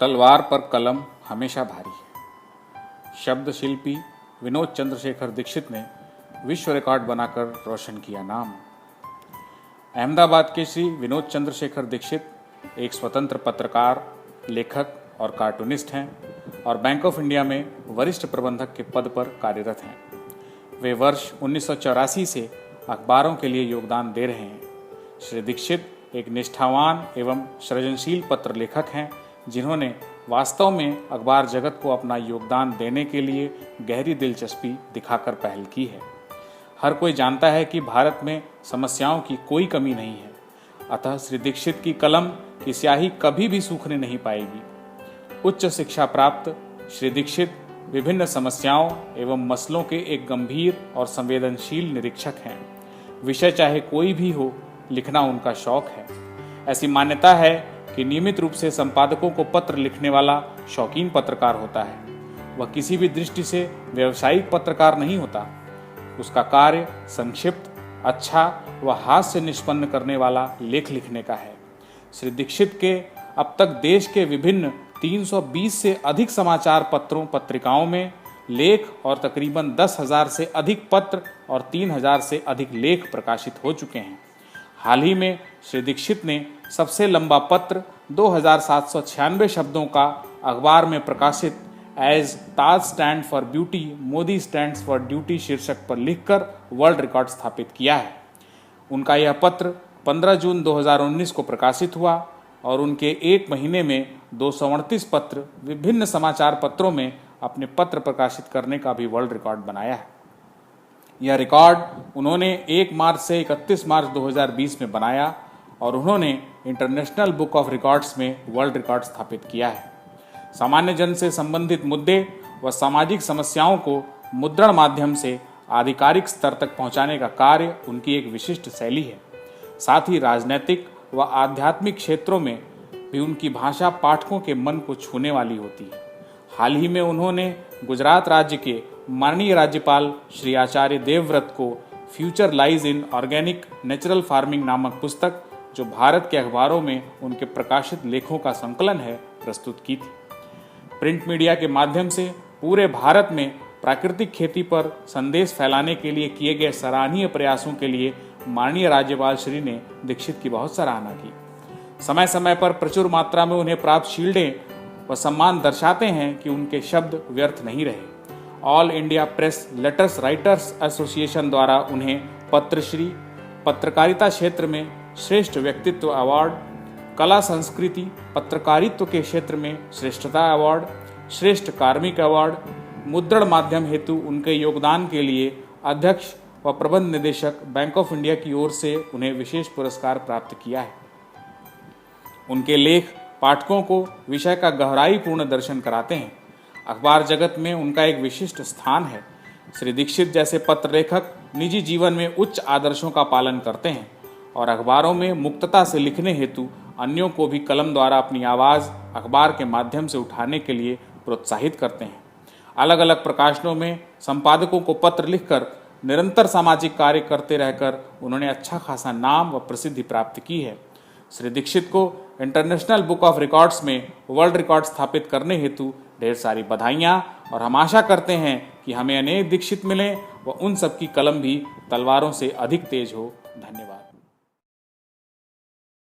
तलवार पर कलम हमेशा भारी है। शब्द शिल्पी विनोद चंद्रशेखर दीक्षित ने विश्व रिकॉर्ड बनाकर रोशन किया नाम। अहमदाबाद के श्री विनोद चंद्रशेखर दीक्षित एक स्वतंत्र पत्रकार, लेखक और कार्टूनिस्ट हैं और बैंक ऑफ इंडिया में वरिष्ठ प्रबंधक के पद पर कार्यरत हैं। वे वर्ष 1984 से अखबारों के लिए योगदान दे रहे हैं। श्री दीक्षित एक निष्ठावान एवं सृजनशील पत्र लेखक हैं, जिन्होंने वास्तव में अखबार जगत को अपना योगदान देने के लिए गहरी दिलचस्पी दिखाकर पहल की है। हर कोई जानता है कि भारत में समस्याओं की कोई कमी नहीं है, अतः श्री दीक्षित की कलम की स्याही कभी भी सूखने नहीं पाएगी। उच्च शिक्षा प्राप्त श्री दीक्षित विभिन्न समस्याओं एवं मसलों के एक गंभीर और संवेदनशील निरीक्षक हैं। विषय चाहे कोई भी हो, लिखना उनका शौक है। ऐसी मान्यता है कि नियमित रूप से संपादकों को पत्र लिखने वाला शौकीन पत्रकार होता है। वह किसी भी दृष्टि से व्यावसायिक पत्रकार नहीं होता। उसका कार्य संक्षिप्त, अच्छा व हास्य निष्पन्न करने वाला लेख लिखने का है। श्री दीक्षित के अब तक देश के विभिन्न 320 से अधिक समाचार पत्रों पत्रिकाओं में लेख और तकरीबन 10,000 से अधिक पत्र और 3,000 से अधिक लेख प्रकाशित हो चुके हैं। हाल ही में श्री दीक्षित ने सबसे लंबा पत्र 2,796 शब्दों का अखबार में प्रकाशित as Taj stand for beauty, Modi stands for duty शीर्षक पर लिखकर वर्ल्ड रिकॉर्ड स्थापित किया है। उनका यह पत्र 15 जून 2019 को प्रकाशित हुआ और उनके एक महीने में 238 पत्र विभिन्न समाचार पत्रों में अपने पत्र प्रकाशित करने का भी वर्ल्ड रिकॉर्ड बनाया है। यह रिकॉर्ड उन्होंने 1 मार्च से 31 मार्च 2020 में बनाया और उन्होंने इंटरनेशनल बुक ऑफ रिकॉर्ड्स में वर्ल्ड रिकॉर्ड स्थापित किया है। सामान्य जन से संबंधित मुद्दे व सामाजिक समस्याओं को मुद्रण माध्यम से आधिकारिक स्तर तक पहुंचाने का कार्य उनकी एक विशिष्ट शैली है। साथ ही राजनैतिक व आध्यात्मिक क्षेत्रों में भी उनकी भाषा पाठकों के मन को छूने वाली होती है। हाल ही में उन्होंने गुजरात राज्य के माननीय राज्यपाल श्री आचार्य देवव्रत को future lies in organic natural farming नामक पुस्तक, जो भारत के अखबारों में उनके प्रकाशित लेखों का संकलन है, प्रस्तुत की थी। प्रिंट मीडिया के माध्यम से पूरे भारत में प्राकृतिक खेती पर संदेश फैलाने के लिए किए गए सराहनीय प्रयासों के लिए माननीय राज्यपाल श्री ने दीक्षित की बहुत सराहना की। समय समय पर प्रचुर मात्रा में उन्हें प्राप्त शील्डें व सम्मान दर्शाते हैं कि उनके शब्द व्यर्थ नहीं रहे। All India press letters writers association द्वारा उन्हें पत्रश्री, पत्रकारिता क्षेत्र में श्रेष्ठ व्यक्तित्व अवार्ड, कला संस्कृति पत्रकारित्व के क्षेत्र में श्रेष्ठता अवार्ड, श्रेष्ठ कार्मिक अवार्ड, मुद्रण माध्यम हेतु उनके योगदान के लिए अध्यक्ष व प्रबंध निदेशक बैंक ऑफ इंडिया की ओर से उन्हें विशेष पुरस्कार प्राप्त किया है। उनके लेख पाठकों को विषय का गहराईपूर्ण दर्शन कराते हैं। अखबार जगत में उनका एक विशिष्ट स्थान है। श्री दीक्षित जैसे पत्र लेखक निजी जीवन में उच्च आदर्शों का पालन करते हैं और अखबारों में मुक्तता से लिखने हेतु अन्यों को भी कलम द्वारा अपनी आवाज़ अखबार के माध्यम से उठाने के लिए प्रोत्साहित करते हैं। अलग अलग प्रकाशनों में संपादकों को पत्र लिखकर निरंतर सामाजिक कार्य करते रहकर उन्होंने अच्छा खासा नाम व प्रसिद्धि प्राप्त की है। श्री दीक्षित को इंटरनेशनल बुक ऑफ रिकॉर्ड्स में वर्ल्ड रिकॉर्ड स्थापित करने हेतु ढेर सारी बधाइयाँ, और हम आशा करते हैं कि हमें अनेक दीक्षित मिलें व उन सब की कलम भी तलवारों से अधिक तेज हो। धन्यवाद।